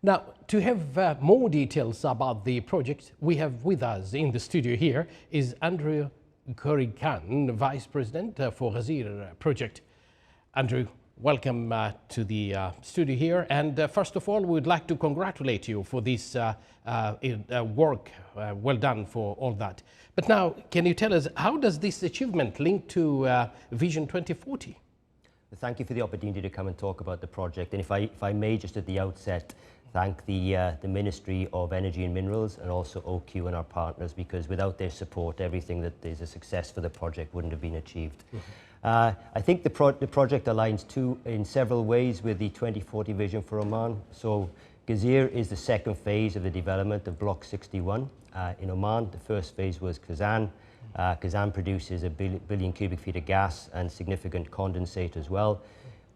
Now, to have more details about the project, we have with us in the studio here is Andrew Corrigan, Vice President for Ghazeer Project. Andrew, welcome to the studio here. And first of all, we would like to congratulate you for this work. Well done for all that. But now, can you tell us, how does this achievement link to Vision 2040? Thank you for the opportunity to come and talk about the project. And if I may, just at the outset, thank the Ministry of Energy and Minerals and also OQ and our partners, because without their support, everything that is a success for the project wouldn't have been achieved. I think the project aligns in several ways with the 2040 vision for Oman. So Ghazeer is the second phase of the development of Block 61 in Oman. The first phase was Kazan. Kazan produces a billion cubic feet of gas and significant condensate as well.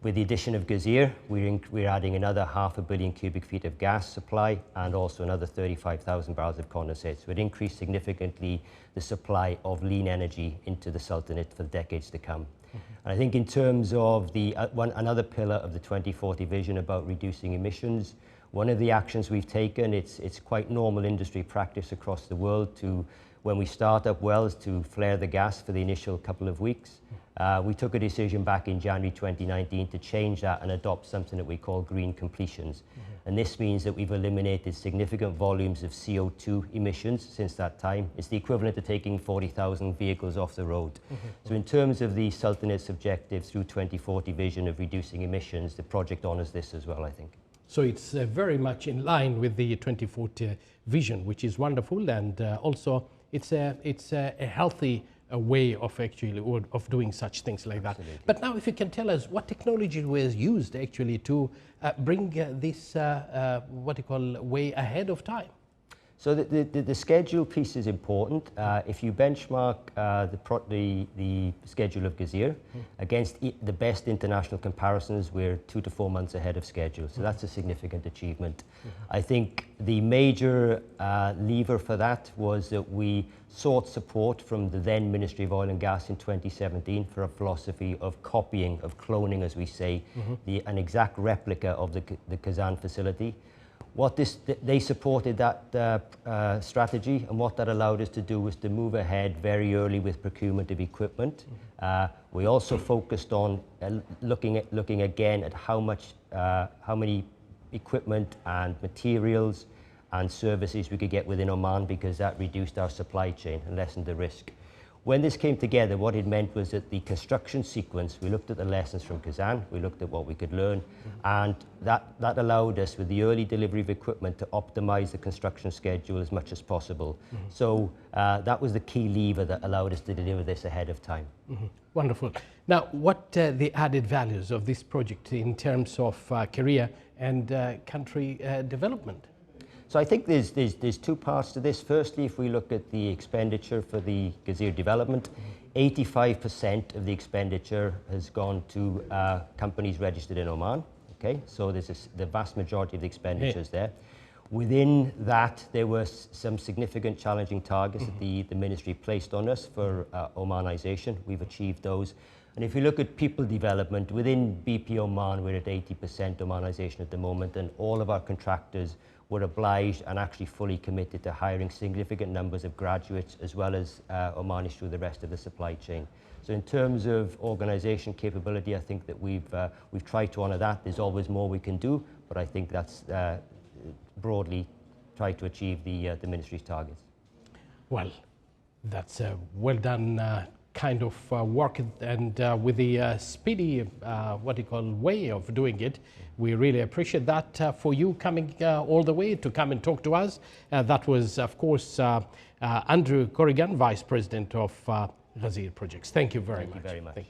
With the addition of Ghazeer, we're adding another 500 million cubic feet of gas supply and also another 35,000 barrels of condensate. So it increased significantly the supply of lean energy into the Sultanate for decades to come. And I think in terms of another pillar of the 2040 vision about reducing emissions, one of the actions we've taken, it's quite normal industry practice across the world to, when we start up wells, to flare the gas for the initial couple of weeks. We took a decision back in January 2019 to change that and adopt something that we call green completions. And this means that we've eliminated significant volumes of CO2 emissions since that time. It's the equivalent to taking 40,000 vehicles off the road. So in terms of the Sultanate's objectives through 2040 vision of reducing emissions, the project honours this as well, I think. So it's very much in line with the 2040 vision, which is wonderful, and also it's a healthy way of actually of doing such things like that. Absolutely. But now, if you can tell us what technology was used actually to bring this what you call way ahead of time. So the schedule piece is important. If you benchmark the schedule of Ghazeer against the best international comparisons, we're 2 to 4 months ahead of schedule. So that's a significant achievement. I think the major lever for that was that we sought support from the then Ministry of Oil and Gas in 2017 for a philosophy of copying, of cloning, as we say, an exact replica of the Kazan facility. They supported that strategy, and what that allowed us to do was to move ahead very early with procurement of equipment. We also focused on looking again at how many equipment and materials and services we could get within Oman, because that reduced our supply chain and lessened the risk. When this came together, what it meant was that the construction sequence, we looked at the lessons from Kazan, we looked at what we could learn, and that allowed us, with the early delivery of equipment, to optimize the construction schedule as much as possible. So that was the key lever that allowed us to deliver this ahead of time. Wonderful. Now, what the added values of this project in terms of career and country development? So I think there's two parts to this. Firstly, if we look at the expenditure for the Ghazeer development, 85% of the expenditure has gone to companies registered in Oman. Okay, so there's the vast majority of the expenditures there. Within that, there were some significant challenging targets that the ministry placed on us for Omanization. We've achieved those. And if you look at people development, within BP Oman, we're at 80% Omanization at the moment, and all of our contractors were obliged and actually fully committed to hiring significant numbers of graduates as well as Omanis through the rest of the supply chain. So in terms of organisation capability, I think that we've tried to honour that. There's always more we can do, but I think that's broadly tried to achieve the ministry's targets. Well, that's a well done kind of work, and with the speedy way of doing it. We really appreciate that for you coming all the way to come and talk to us. That was, of course, Andrew Corrigan, Vice President of Ghazeer Projects. Thank you very much. Thank you very much.